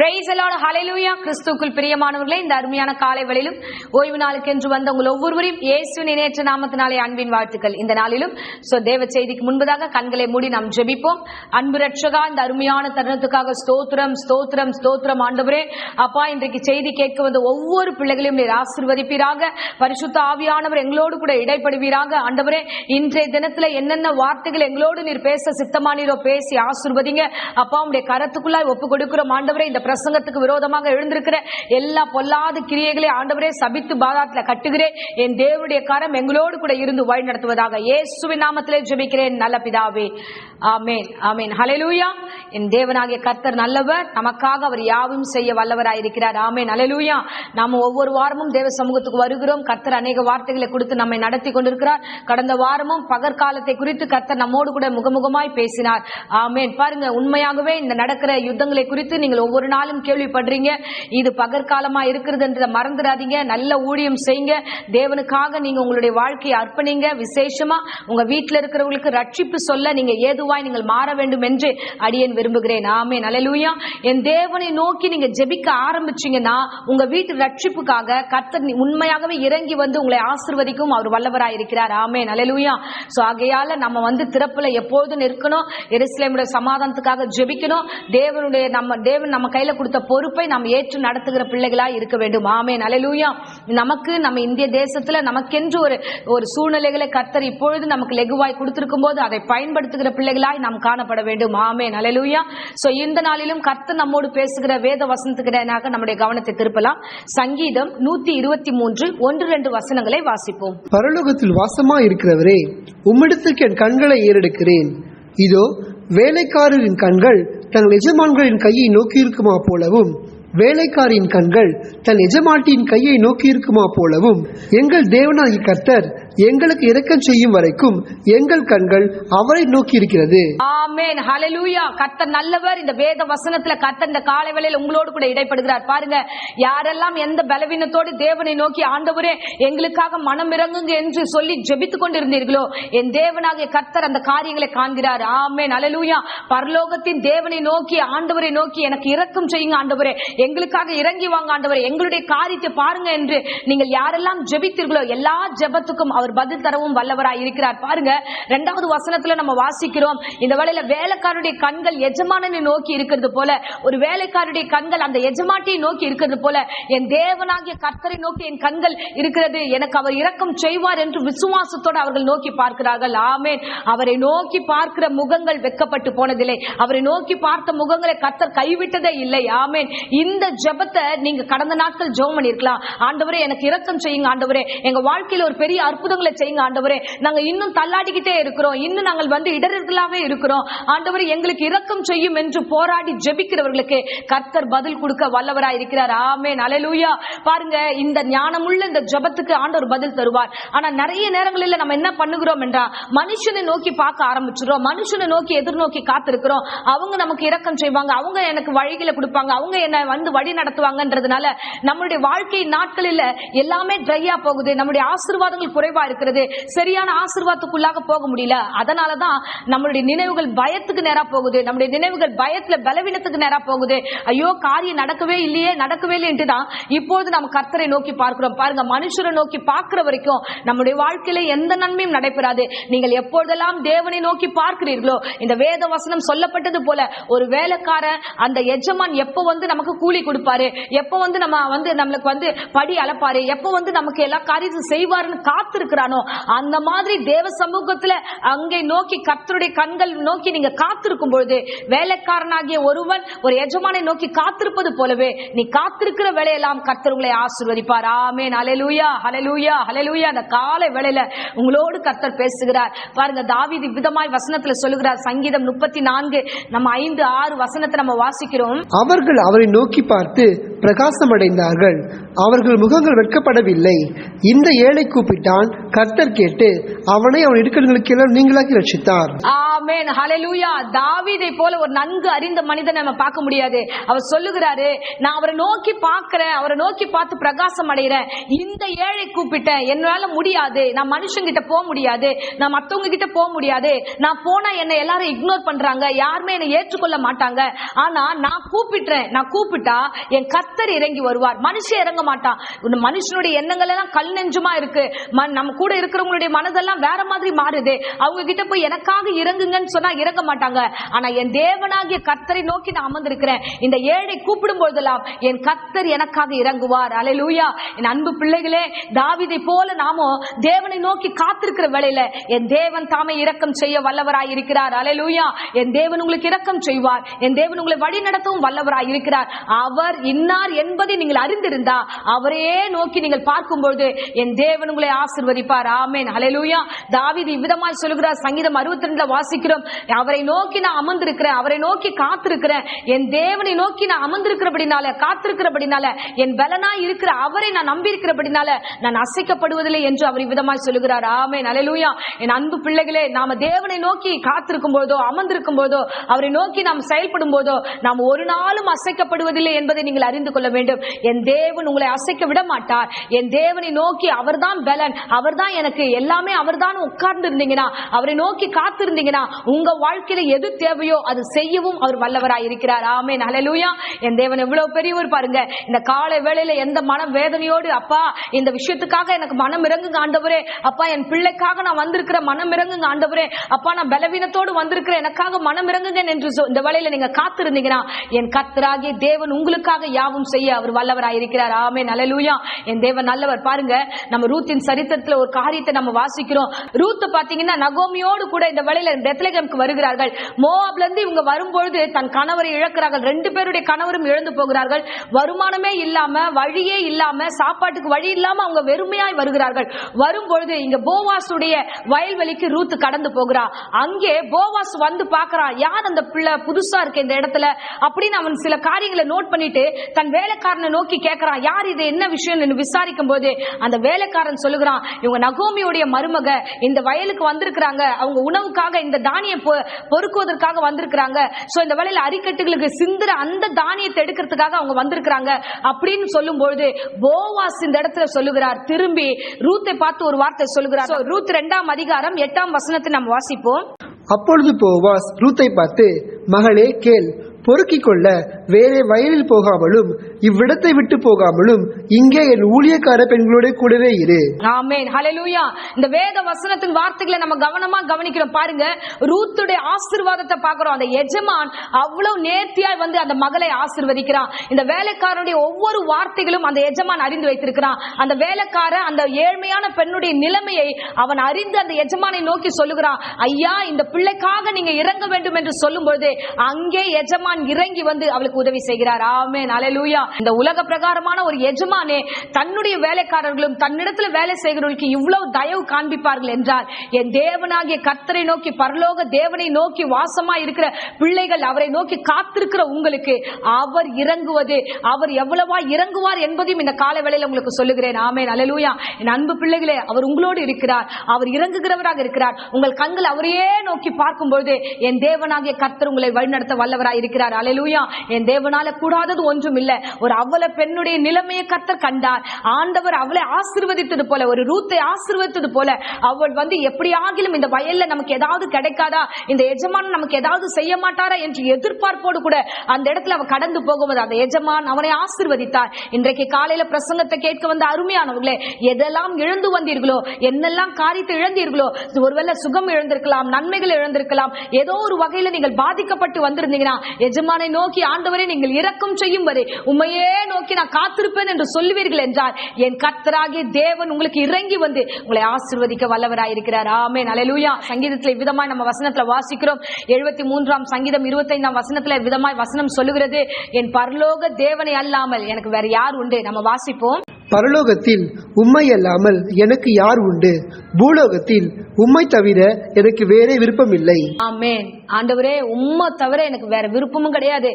Praise the Lord. Hallelujah. கிறிஸ்துவுக்குள் பிரியமானவர்களே, இந்த அருமையான காலை வேளையிலும் ஓய்வு நாளுக்கென்று வந்த உங்கள் ஒவ்வொருவரையும் இயேசுவின் இணையற்ற நாமத்தினாலே அன்பின் வாழ்த்துக்கள். இந்த நாளிலும் தேவ செய்திக்கு முன்பதாக கண்களை மூடி நாம் ஜெபிப்போம். அன்பு ரட்சகா, இந்த அருமையான தருணத்துக்காக ஸ்தோத்திரம் ஸ்தோத்திரம் ஸ்தோத்திரம். ஆண்டவரே அப்பா, இன்றைக்கு செய்தி கேட்க வந்த ஒவ்வொரு பிள்ளைகளையும் நீர் ஆசீர்வதிப்பீராக. பரிசுத்த ஆவியானவர் எங்களோடு கூட இடைப்படுவீராக. ஆண்டவரே, இன்றைய தினத்துல என்னென்ன வார்த்தைகள் எங்களோடு நீர் பேச சித்தமானீரோ பேசி ஆசீர்வதிங்க. அப்பா, உடைய கரத்துக்குள்ளாய் ஒப்பு கொடுக்கிறோம். ஆண்டவரே, இந்த பிரசங்கத்துக்கு விரோதமாக எழுந்திருக்கிற எல்லா பொல்லாத கிரியைகளை ஆண்டவரே சபித்து பாதாளத்தில் கட்டுகிறேன். என் தேவனுடைய கரம் எங்களோடு கூட இருந்து வழி நடத்துவதாக இயேசுவின் நாமத்திலே ஜெபிக்கிறேன் நல்ல பிதாவே, ஆமென் ஆமென். ஹல்லேலூயா. என் தேவனாகிய கர்த்தர் நல்லவர், நமக்காக அவர் யாவும் செய்ய வல்லவராயிருக்கிறார். ஆமென் ஹல்லேலூயா. நாம ஒவ்வொரு வாரமும் தேவ சமூகத்துக்கு வருகிறோம். கர்த்தர் அநேக வார்த்தைகளை கொடுத்து நம்மை நடத்தி கொண்டிருக்கிறார். கடந்த வாரமும் பகற்காலத்தை குறித்து கர்த்தர் நம்மோடு கூட முகமுகமாய் பேசினார். ஆமென். பாருங்க, உண்மையாகவே இந்த நடக்கிற யுத்தங்களை குறித்து நீங்கள் ஒவ்வொரு நாளும் கேள்விப்படுறீங்க. இது பகற்காலமா இருக்கிறது என்று மறந்துடாதீங்க. நல்ல ஊழியம் செய்யுங்க. தேவனுக்காக நீங்க உங்களுடைய வாழ்க்கையை அர்ப்பணிங்க. விசேஷமா உங்க வீட்டில் இருக்கிறவங்களுக்கு ரட்சிப்பு சொல்ல நீங்க ஏதுவாய் நீங்கள் மாற வேண்டும் என்று அடியேன் விரும்புகிறேன். ஆமென் ஹல்லேலூயா. என் தேவனை நோக்கி நீங்க ஜெபிக்க ஆரம்பிச்சீங்கன்னா உங்க வீட்டு ரட்சிப்புக்காக கர்த்தர் உண்மையாகவே இறங்கி வந்து உங்களை ஆசீர்வதிக்கும் அவர் வல்லவராய் இருக்கிறார். ஆமென் ஹல்லேலூயா. சோ ஆகையால நம்ம திறப்புல எப்போதும் இருக்கணும். எருசலேமுடைய சமாதானத்துக்காக ஜெபிக்கணும். தேவன் நம்ம கையில கொடுத்த பொறுப்பை நாம் ஏற்று நடத்துகிற பிள்ளைகளாய் இருக்க வேண்டும். ஆமென் ஹல்லேலூயா. நமக்கு நம்ம இந்திய தேசத்துல நமக்கென்று ஒரு சூழ்நிலைகளை கர்த்தர் இப்பொழுது நமக்கு லெகுவாய் கொடுத்திருக்கும் போது அதை பயன்படுத்துகிற பிள்ளைகளாய் நாம் காணப்பட வேண்டும். ஆமென் ஹல்லேலூயா. சோ இந்த நாளிலும் கர்த்தர் நம்மோடு பேசுகிற வேத வசனத்துக்கு நம்முடைய கவனத்தை திருப்பலாம். சங்கீதம் 123 1-2 வசனங்களை வாசிப்போம். பரலோகத்தில் வாசமா இருக்கிறவரே, உம்மிடத்திற்கு என் கண்களை ஏறெடுக்கிறேன். இதோ, வேலைக்காரரின் கண்கள் தங்கள் எஜமான்களின் கையை நோக்கியிருக்குமா போலவும் வேலைக்காரியின் கண்கள் தன் எஜமாட்டியின் கையை நோக்கியிருக்குமா போலவும் எங்கள் தேவனாகிய கர்த்தர் எங்களுக்கு இரக்கம் செய்யும் வரைக்கும் எங்கள் கண்கள் அவரை நோக்கி இருக்கிறது. ஆமென் ஹல்லேலூயா. கர்த்தர் நல்லவர். இந்த வேத வசனத்துல கர்த்தர் இந்த காலை வேளையில உங்களோடு கூட இடைப்படுகிறார். பாருங்க, யாரெல்லாம் எந்த பலவீனத்தோடு தேவனை நோக்கி ஆண்டவரே எங்களுக்காக மனம் இறங்குங்க என்று சொல்லி ஜெபித்துக் கொண்டிருந்தீர்களோ, என் தேவனாகிய கர்த்தர் அந்த காரியங்களை காண்கிறார். ஆமென் ஹல்லேலூயா. பரலோகத்தின் தேவனை நோக்கி ஆண்டவரை நோக்கி எனக்கு இரக்கம் செய்யுங்க ஆண்டவரே, எங்களுக்காக இறங்கி வாங்க ஆண்டவரே, எங்களுடைய காரியத்தை பாருங்க என்று நீங்கள் யாரெல்லாம் ஜெபித்தீர்களோ எல்லா ஜெபத்துக்கும் அவர் பதில் தரவும் வல்லவராய் இருக்கிறார். பாருங்க, 2வது வசனத்துல நம்ம வாசிக்கிறோம், இந்த வேளையில வேலைக்காரருடைய கண்கள் எஜமானனை நோக்கி இருக்கிறது போல, ஒரு வேலைக்காரருடைய கண்கள் அந்த எஜமாட்டியை நோக்கி இருக்கிறது போல என் தேவனாகிய கர்த்தரை நோக்கி என் கண்கள் இருக்கிறது, எனக்கு அவர் இரக்கம் செய்வார் என்று விசுவாசத்தோடு அவர்கள் நோக்கி பார்க்கிறார்கள். ஆமென். அவரை நோக்கி பார்க்கிற முகங்கள் வெட்கப்பட்டு போனதில்லை. அவரை நோக்கி பார்த்த முகங்களை கர்த்தர் கைவிட்டதே இல்லை. ஆமென். இந்த ஜெபத்தை நீங்க கடந்த நாட்கள் ஜெபம் பண்ணிருக்கலாம். ஆண்டவரே எனக்கு இரக்கம் செய்யுங்க ஆண்டவரே, எங்க வாழ்க்கையில ஒரு பெரிய அற்புதங்களை செய்யுங்க ஆண்டவரே, நாங்க இன்னும் தள்ளாடிக்கிட்டே இருக்கிறோம், இன்னும் நாங்கள் இடர்களாவே இருக்கிறோம் ஆண்டவரே, எங்களுக்கு இரக்கம் செய்யும் என்று போராடி ஜெபிக்கிறவர்களுக்கு கர்த்தர் பதில் கொடுக்க வல்லவராய் இருக்கிறார். ஆமென் ஹல்லேலூயா. பாருங்க, இந்த ஞானமுள்ள இந்த ஜெபத்துக்கு ஆண்டவர் பதில் தருவார். ஆனா நிறைய நேரங்களில் நம்ம என்ன பண்ணுகிறோம் என்றா மனுஷனை நோக்கி பார்க்க ஆரம்பிச்சிடும், மனுஷனை நோக்கி எதிர்நோக்கி காத்திருக்கிறோம். அவங்க நமக்கு இரக்கம் செய்வாங்க, அவங்க எனக்கு வழிகளை கொடுப்பாங்க, அவங்க என்ன வழி நடத்துவாங்கன்றதுனால நம்மளுடைய வாழ்க்கை நாட்களில் எல்லாமே ட்ரையா போகுது. நம்முடைய ஆசீர்வாதங்கள் குறைவா இருக்கிறது, சரியான ஆசீர்வாதத்துக்குள்ளாக போக முடியல. அதனாலதான் நம்மளுடைய நினைவுகள் பயத்துக்கு நேரா போகுது, நம்முடைய நினைவுகள் பயத்துல பலவீனத்துக்கு நேரா போகுது. ஐயோ, காரியம் நடக்கவே இல்லையே என்றுதான் இப்போது நம்ம கர்த்தரை நோக்கி பார்க்கிறோம். பாருங்க, மனுஷரை நோக்கி பார்க்கிற வரைக்கும் நம்முடைய வாழ்க்கையில எந்த நன்மையும் நடைபெறாது. நீங்கள் எப்பொழுதெல்லாம் தேவனை நோக்கி பார்க்கிறீர்களோ, இந்த வேத வசனம் சொல்லப்பட்டது போல ஒரு வேலைக்காரன் அந்த எஜமான் எப்ப நமக்கு கூலி கொடுப்பாரு, எப்ப நம்ம நம்மளுக்கு படி அளப்பாரு, எப்ப நமக்கு எல்லா காரியத்தையும் செய்வாருன்னு காத்திருக்கிறானோ, அந்த மாதிரி தேவ சமூகத்துல அங்கே நோக்கி கர்த்தருடைய கண்கள் நோக்கி நீங்க காத்திருக்கும் பொழுது வேலைக்காரனாகிய ஒருவன் ஒரு எஜமானை நோக்கி காத்திருப்பது போலவே நீ காத்திருக்கிற வேலையெல்லாம் கர்த்தர் உங்களை ஆசீர்வதிப்பார். ஆமென் ஹல்லேலூயா ஹல்லேலூயா ஹல்லேலூயா. அந்த காலை வேளையில உங்களோடு கர்த்தர் பேசுகிறார். பாருங்க, தாவீது விதமாய் வசனத்துல சொல்லுகிறார். சங்கீதம் 34 நம்ம 5-6 வசனத்தை நம்ம வாசிக்கிறோம். அவர்கள் அவரை நோக்கி பார்த்து பிரகாசமடைந்தார்கள். அவர்கள் முகங்கள் வெட்கப்படவில்லை. இந்த ஏழை கூப்பிட்டான், கர்த்தர் கேட்டு அவனை அவன் இடுக்கண்களுக்கெல்லாம் நீங்களாக்கி ரட்சித்தார். ஆமென், ஹல்லேலூயா. தாவீதை போல ஒரு நன்கு அறிந்த மனிதனை நம்ம பார்க்க முடியாது. அவர் சொல்லுகிறாரு, நான் அவரை நோக்கி பார்க்கிறேன், அவரை நோக்கி பார்த்து பிரகாசம் அடைகிறேன். இந்த ஏழை கூப்பிட்டேன், என்னால முடியாது, நான் மனுஷங்கிட்ட போக முடியாது, நான் மத்தவங்க கிட்ட போக முடியாது, நான் போனா என்னை எல்லாரும் இக்னோர் பண்றாங்க, யாருமே என்னை ஏற்றுக்கொள்ள மாட்டாங்க. ஆனா நான் கூப்பிட்டேன், நான் கூப்பிட்டா என் கர்த்தர் இறங்கி வருவார். மனுஷன் இறங்க மாட்டான். மனுஷனுடைய எண்ணங்கள் எல்லாம் கல் நெஞ்சுமா இருக்கு. நம்ம கூட இருக்கிறவங்களுடைய மனதெல்லாம் வேற மாதிரி மாறுது. அவங்க கிட்ட போய் எனக்காக இறங்குங்கன்னு சொன்னா இறங்க மாட்டாங்க. ஆனா என் தேவனாகிய கர்த்தரை நோக்கி நான் அமர்ந்திருக்கிறேன். இந்த ஏழை கூப்பிடும் போதெல்லாம் என் கர்த்தர் எனக்காக இறங்குவார். அல்லேலூயா. என் அன்பு பிள்ளைகளே, தாவீதை போல நாமும் தேவனை நோக்கி காத்திருக்கிற வேளையில என் தேவன் தாமே இரக்கம் செய்ய வல்லவராய் இருக்கிறார். அல்லேலூயா. என் தேவன் உங்களுக்கு இரக்கம் செய்வார். என் தேவன் உங்களை வழி நடத்தவும் வல்லவராய் இருக்கிறார். அவர் இன்னார் என்பதை நீங்கள் அறிந்திருந்தா அவரையே நோக்கி நீங்கள் பார்க்கும்போது என் தேவன் உங்களை ஆசீர்வதிப்பார். ஆமென், ஹல்லேலூயா. தாவீது இவ்விதமாய் சொல்கிறார். சங்கீதம் 62 வாசிக்கிறோம், அவரை நோக்கி நான் அமர்ந்திருக்கிறேன், அவரை நோக்கி காத்திருக்கிறேன், என் தேவனை நோக்கி நான் அமர்ந்திருக்கிறபடினால, காத்திருக்கிறபடினால, என் பலனாய் இருக்கிற அவரை நான் நம்பி இருக்கிறபடினால நான் அசைக்கப்படுவதில்லை என்று அவர் இவ்விதமாய் சொல்லுகிறார். ஆமென், ஹல்லேலூயா. என் அன்பு பிள்ளைகளே, நாம தேவனை நோக்கி காத்திருக்கும் போதோ, அமர்ந்திருக்கும் போதோ, அவரை நோக்கி நாம் செயல்படும் போதோ நாம் ஒரு நாளும் அசைக்கப்படுவதில்லை என்பதை நீங்கள் அறிந்து கொள்ள வேண்டும். என் தேவன் உங்களை அசைக்க விட மாட்டார். என் தேவனை நோக்கி அவர்தான் பலன், அவர்தான் எனக்கு எல்லாமே, அவர்தான் உட்கார்ந்து இருந்தீங்கன்னா, அவரை நோக்கி காத்திருந்தீங்கன்னா உங்க வாழ்க்கையில எது தேவையோ அது செய்யவும் அவர் வல்லவராய் இருக்கிறார். ஆமென், ஹல்லேலூயா. என் தேவன் எவ்வளவு பெரியவர் பாருங்க. இந்த காலை வேளையில எந்த மன வேதனையோடு, அப்பா இந்த விஷயத்துக்காக எனக்கு மனம் இறங்குங்க ஆண்டவரே, அப்பா என் பிள்ளைக்காக நான் வந்திருக்கிற மனம் இறங்குங்க ஆண்டவரே, அப்பா நான் பலவீனத்தோடு வந்திருக்கிறேன், எனக்காக மனம் இறங்குங்க என்று இந்த வேளையில நீங்க காத்திருந்தீங்கன்னா என் கர்த்தராகிய தேவன் உங்களுக்காக யாவும் செய்ய அவர் வல்லவராய் இருக்கிறார். ஆமென், ஹல்லேலூயா. என் தேவன் நல்லவர். பாருங்க, நம்ம ரூத்தின் சரித்திரத்துல ஒரு காரியத்தை நம்ம வாசிக்கிறோம். ரூத் பாத்தீங்கன்னா நகோமியோடு கூட இந்த வேளையில பெத்லகேமுக்கு வருகிறார்கள். மோவாப்ல இருந்து இவங்க வரும்பொழுது தன் கணவரை இழக்கிறார்கள். 2 பேருடைய கணவரும் இழந்து போகிறார்கள். வருமானமே இல்லாம, வழியே இல்லாம, சாப்பாட்டுக்கு வழி இல்லாம அவங்க வெறுமையாய் வருகிறார்கள். வரும்பொழுது இங்க போவாசுடைய வயல்வெளிக்கு ரூத் கடந்து போகிறா. அங்கே போவாஸ் வந்து பாக்குறான், யார் அந்த பிள்ளை புதுசா இருக்கு இந்த இடத்துல அப்படின்னு அவன் சில காரியங்களை நோட் பண்ணிட்டு தன் வேலைக்காரனை நோக்கி கேட்கிறான், யார் இது, என்ன விஷயம் விசாரிக்கும் போது அந்த வேலைக்காரன் சொல்லுகிறான், இவங்க நகோமியுடைய மருமக இந்த வயலுக்கு வந்திருக்கிறாங்க, அவங்க உணவுக்காக இந்த தானியம் பொறுக்குவதற்காக வந்திருக்கிறாங்க. சோ இந்த வேளையில அரிக்கட்டுகளுக்கு சிந்துற அந்த தானியத்தை எடுக்கிறதுக்காக அவங்க வந்திருக்கிறாங்க அப்படின்னு சொல்லும் பொழுது போவாஸ் இந்த இடத்துல சொல்லுகிறார், திரும்பி ரூத்தை பார்த்து ஒரு வார்த்தை சொல்லுகிறார். ரூத் 2ஆம் அதிகாரம் 8ஆம் வசனத்தை நம்ம வாசிப்போம். அப்பொழுது போவாஸ் ரூத்தை பார்த்து, மகளே கேள், பொறுக்கிக் கொள்ள வேறே வயலில் போகாமலும் இவ்விடத்தை விட்டு போகாமலும் இங்கே என் ஊழியக்கார பெண்களோட கூடவே இரு. ஆமென், ஹல்லேலூயா. இந்த வேத வசனத்தின் வார்த்தைகளை நம்ம கவனமா கவனிக்கிறோம். பாருங்க, ரூத்துடைய ஆசீர்வாதத்தை பார்க்கிறோம். அந்த எஜமான் அவ்வளவு நேர்த்தியாய் வந்து அந்த மகளை ஆசீர்வதிக்கிறான். இந்த வேலைக்காரனுடைய ஒவ்வொரு வார்த்தைகளும் அந்த எஜமான் அறிந்து வைத்திருக்கிறான். அந்த வேலைக்காரன் அந்த ஏழ்மையான பெண்ணுடைய நிலைமையை அவன் அறிந்து அந்த எஜமானை நோக்கி சொல்லுகிறான், ஐயா இந்த பிள்ளைக்காக நீங்க இறங்க வேண்டும் என்று சொல்லும் பொழுது அங்கே எஜமான் இறங்கி வந்து அவளுக்கு உதவி செய்கிறார். ஆமென், ஹல்லேலூயா. இந்த உலக பிரகாரமான ஒரு எஜமானே தன்னுடைய வேலைக்காரர்களும் தன்னிடத்துல வேலை செய்கிறவர்களுக்கு இவ்வளவு தயவு காண்பிப்பார்கள் என்றால் என் தேவனாகிய கர்த்தரை நோக்கி, பரலோக தேவனை நோக்கி வாசமா இருக்கிற பிள்ளைகள், அவரை நோக்கி காத்திருக்கிற உங்களுக்கு அவர் இறங்குவது, அவர் எவ்வளவா இறங்குவார் என்பதையும் இந்த கால வேளையில உங்களுக்கு சொல்லுகிறேன். ஆமென், ஹல்லேலூயா. என் அன்பு பிள்ளைகளே, அவர் உங்களோடு இருக்கிறார், அவர் இறங்குகிறவராக இருக்கிறார். உங்கள் கண்கள் அவரையே நோக்கி பார்க்கும்போது என் தேவனாகிய கர்த்தர் உங்களை வழிநடத்த வல்லவராய் இருக்கிறார். அல்லேலூயா. என் தேவனால கூடாதது ஒன்றும் இல்லை. ஒரு அவல பெண்ணுடைய நிலைமையை கர்த்தர் கண்டார். ஆண்டவர் அவளை ஆசீர்வதித்தது போல, ஒரு ரூத்தை ஆசீர்வதித்தது போல அவள் வந்து எப்படியாகிலும் இந்த வயல்ல நமக்கு ஏதாவது கிடைக்காதா, இந்த எஜமான் நமக்கு ஏதாவது செய்ய மாட்டாரா என்று எதிர்பார்ப்போடு கூட அந்த இடத்துல அவ கடந்து போகும்போது அந்த எஜமான் அவனை ஆசீர்வதித்தார். இன்றைக்கு காலையில பிரசங்கத்தை கேட்க வந்த அருமையானவர்களே, எதெல்லாம் இழந்து வந்தீர்களோ, என்னெல்லாம் காரியத்தை இழந்தீர்களோ, ஒருவேளை சுகம் இழந்திருக்கலாம், நன்மைகள் இழந்திருக்கலாம், ஏதோ ஒரு வகையில நீங்கள் பாதிக்கப்பட்டு வந்திருந்தீங்கன்னா எஜமானை நோக்கி, ஆண்டவரே நீங்கள் இரக்கம் செய்யும் வரை உம்மையே நோக்கி நான் காத்திருப்பேன் என்று சொல்லுவீர்கள் என்றால் என் கர்த்தராகிய தேவன் உங்களுக்கு இறங்கி வந்து உங்களை ஆசீர்வதிக்க வல்லவராய் இருக்கிறார். ஆமென், ஹல்லேலூயா. சங்கீதத்துல விதமாய் நம்ம வசனத்துல வாசிக்கிறோம். 73ஆம் சங்கீதம் 25ஆம் வசனத்துல விதமாய் வசனம் சொல்லுகிறது, என் பரலோக தேவனை அல்லாமல் எனக்கு வேற யார் உண்டு. நம்ம வாசிப்போம். பரலோகத்தில் உம்மை அல்லாமல் எனக்கு யார் உண்டு, பூலோகத்தில் உம்மை தவிர எனக்கு வேறே விருப்பம் இல்லை. ஆமென், ஆண்டவரே உம்மை தவிர எனக்கு வேற விருப்பமும் கிடையாது,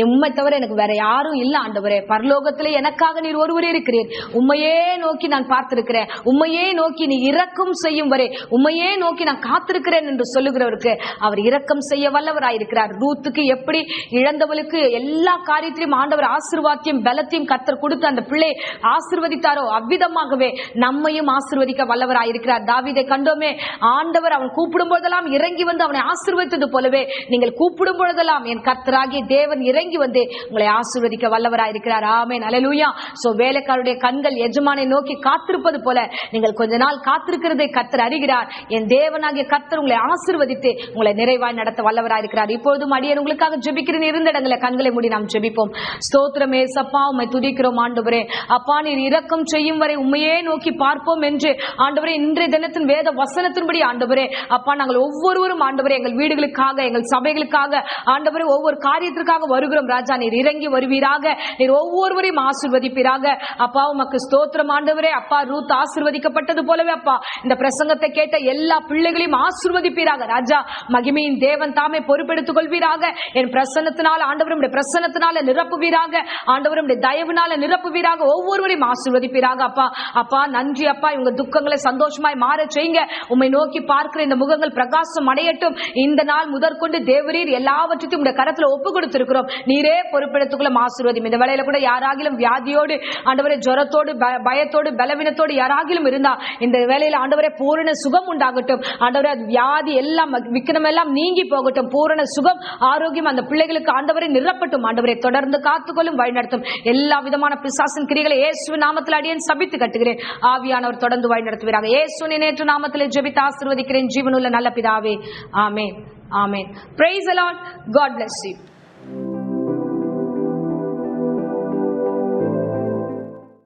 உம்மை தவிர எனக்கு வேற யாரும் இல்ல ஆண்டவரே. பரலோகத்திலே எனக்காக நீர் ஒருவரே இருக்கிறீர். உம்மையே நோக்கி நான் பார்த்திருக்கிறேன், உம்மையே நோக்கி நீ இரக்கம் செய்யும் வரை உம்மையே நோக்கி நான் காத்திருக்கிறேன் என்று சொல்லுகிறவருக்கு அவர் இரக்கம் செய்ய வல்லவராயிருக்கிறார். ரூத்துக்கு எப்படி இழந்தவளுக்கு எல்லா காரியத்திலும் ஆண்டவர் ஆசீர்வாதத்தையும் பலத்தையும் கர்த்தர் கொடுத்து அந்த பிள்ளை ஆசீர்வதித்தாரோ அவ்விதமாகவே நம்மையும் ஆசீர்வதிக்க வல்லவராயிருக்கிறார். தாவீதை கண்டோமே, ஆண்டவர் அவன் கூப்பிடும் போதெல்லாம் இறங்கி வந்து அவனை ஆசீர்வதித்தது போலவே நீங்கள் கூப்பிடும் பொழுதெல்லாம் என் கர்த்தராகிய தேவன் இறங்கி வந்து உங்களை ஆசீர்வதிக்க வல்லவராயிருக்கிறார். ஆமென், அல்லேலூயா. சோ வேலைக்காரருடைய கண்கள் எஜமானை நோக்கி காத்திருப்பது போல நீங்கள் கொஞ்ச நாள் காத்திருக்கிறதை கர்த்தர் அறிகிறார். என் தேவனாகிய கர்த்தர் உங்களை ஆசீர்வதித்து உங்களை நிறைவாய் நடத்த வல்லவராயிருக்கிறார். இப்பொழுதும் அடியேன் உங்களுக்காக ஜெபிக்கிறேன். இருந்த இடங்களை கண்களை மூடி நாம் ஜெபிப்போம். ஸ்தோத்திரம் ஏசப்பா, உம்மை துதிக்கிறோம் ஆண்டவரே. அப்பா நீர் இரக்கம் செய்யும் வரை உம்மையே நோக்கி பார்ப்போம் என்று ஆண்டவரே இன்றைய தினத்தின் வேத வசனத்தின்படி ஆண்டவரே அப்பா நாங்கள் ஒவ்வொருவரும் ஆண்டவரே எங்கள் வீடுகளுக்காக எங்கள் சபைகளுக்காக ஆண்டவரே ஒவ்வொரு காரியத்திற்காக வருகிறோம் ராஜா. நீர் இறங்கி வருவீராக, நீர் ஒவ்வொருவரையும் ஆசீர்வதிப்பீராக. அப்பா உமக்கு ஸ்தோத்திரம் ஆண்டவரே. அப்பா ரூத் ஆசீர்வதிக்கப்பட்டது போலவே அப்பா இந்த பிரசங்கத்தை கேட்ட எல்லா பிள்ளைகளையும் ஆசீர்வதிப்பீராக ராஜா. மகிமையின் தேவன் தாமே பொறுப்பெடுத்துக் கொள்வீராக. என் பிரசன்னத்தினால ஆண்டவரும் பிரசன்னத்தினால நிரப்புவீராக, ஆண்டவரும் தயவுனால நிரப்புவீராக. ஒவ்வொருவரையும் ஆசீர்வதிப்பீராக அப்பா. அப்பா நன்றி அப்பா. இவங்க துக்கங்களை சந்தோஷமாய் மாற செய்யுங்க. உம்மை நோக்கி பார்க்கிற இந்த முகங்கள் பிரகாசம் அடையட்டும். இந்த நாள் முதற்கொண்டு தேவரீர் எல்லாவற்றையும் உடைய கரத்துல ஒப்பு கொடுத்திருக்கிறோம். நீரே பொறுப்பெடுத்துக்குள்ள ஆசீர்வதியும். இந்த வேளையில கூட யாராகிலும் வியாதியோடு ஆண்டவரே ஜுரத்தோடு பயத்தோடு பலவீனத்தோடு யாராகிலும் இருந்தா இந்த வேளையில ஆண்டவரே பூரண சுகம் உண்டாகட்டும். ஆண்டவரே வியாதி எல்லாம் விக்கிரம் எல்லாம் நீங்கி போகட்டும். பூரண சுகம் ஆரோக்கியம் அந்த பிள்ளைகளுக்கு ஆண்டவரே நிரப்பட்டும். ஆண்டவரே தொடர்ந்து காத்துக்கொள்ளும் வழிநடத்தும். எல்லா விதமான பிசாசின் கிரிகளை இயேசு நாமத்தில் அடியேன் சபித்து கட்டுகிறேன். ஆவியானவர் தொடர்ந்து வழி நடத்துவீராக. இயேசுவின் நேற்று நாமத்தில் ஜெபித்து ஆசீர்வதிக்கிறேன் ஜீவனுள்ள நல்ல பிதாவே. ஆமென், ஆமென். Praise the Lord. God bless you.